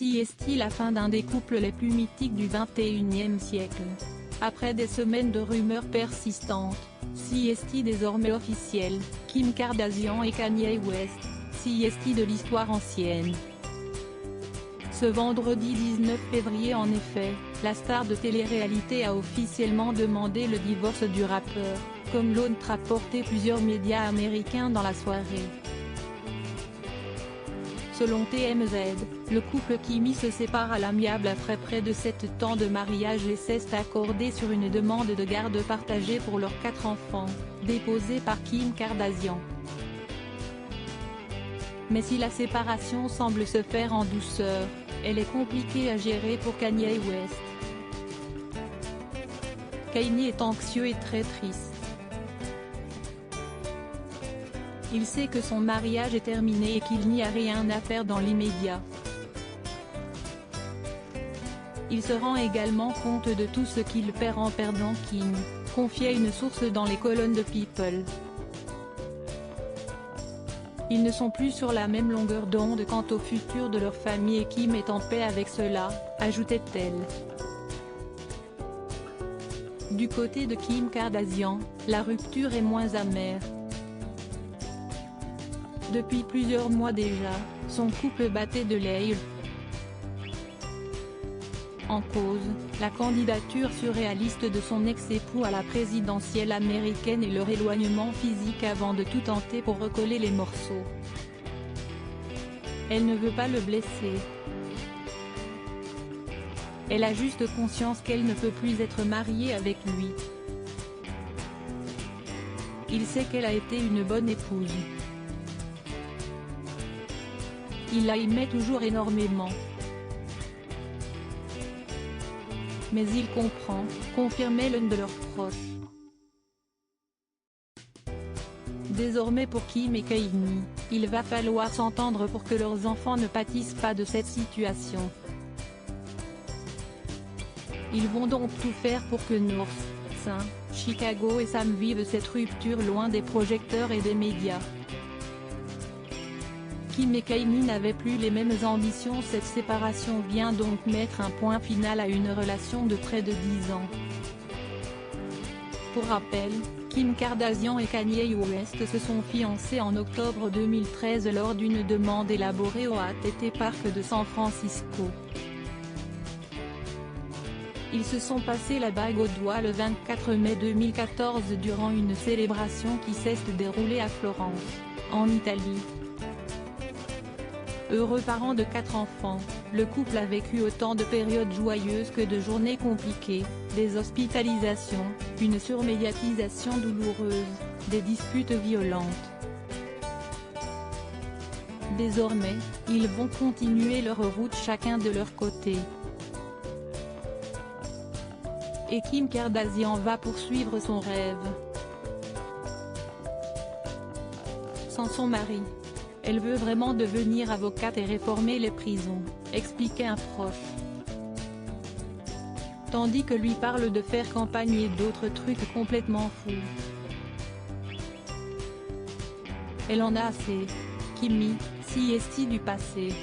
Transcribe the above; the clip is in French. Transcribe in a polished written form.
CST, la fin d'un des couples les plus mythiques du XXIe siècle. Après des semaines de rumeurs persistantes, CST désormais officiel, Kim Kardashian et Kanye West, CST de l'histoire ancienne. Ce vendredi 19 février en effet, la star de télé-réalité a officiellement demandé le divorce du rappeur, comme l'ont rapporté plusieurs médias américains dans la soirée. Selon TMZ, le couple Kimi se sépare à l'amiable après près de 7 ans de mariage et s'est accordé sur une demande de garde partagée pour leurs 4 enfants, déposée par Kim Kardashian. Mais si la séparation semble se faire en douceur, elle est compliquée à gérer pour Kanye West. Kanye est anxieux et très triste. Il sait que son mariage est terminé et qu'il n'y a rien à faire dans l'immédiat. Il se rend également compte de tout ce qu'il perd en perdant Kim, confiait une source dans les colonnes de People. Ils ne sont plus sur la même longueur d'onde quant au futur de leur famille et Kim est en paix avec cela, ajoutait-elle. Du côté de Kim Kardashian, la rupture est moins amère. Depuis plusieurs mois déjà, son couple battait de l'aile. En cause, la candidature surréaliste de son ex-époux à la présidentielle américaine et leur éloignement physique avant de tout tenter pour recoller les morceaux. Elle ne veut pas le blesser. Elle a juste conscience qu'elle ne peut plus être mariée avec lui. Il sait qu'elle a été une bonne épouse. Il la aimait toujours énormément. Mais il comprend, confirmait l'un de leurs proches. Désormais pour Kim et Kanye, il va falloir s'entendre pour que leurs enfants ne pâtissent pas de cette situation. Ils vont donc tout faire pour que North, St. Chicago et Sam vivent cette rupture loin des projecteurs et des médias. Kim et Kanye n'avaient plus les mêmes ambitions. Cette séparation vient donc mettre un point final à une relation de près de 10 ans. Pour rappel, Kim Kardashian et Kanye West se sont fiancés en octobre 2013 lors d'une demande élaborée au AT&T Park de San Francisco. Ils se sont passé la bague au doigt le 24 mai 2014 durant une célébration qui s'est déroulée à Florence, en Italie. Heureux parent de 4 enfants, le couple a vécu autant de périodes joyeuses que de journées compliquées, des hospitalisations, une surmédiatisation douloureuse, des disputes violentes. Désormais, ils vont continuer leur route chacun de leur côté. Et Kim Kardashian va poursuivre son rêve. Sans son mari. Elle veut vraiment devenir avocate et réformer les prisons, expliquait un proche. Tandis que lui parle de faire campagne et d'autres trucs complètement fous. Elle en a assez. Kimi, CST du passé.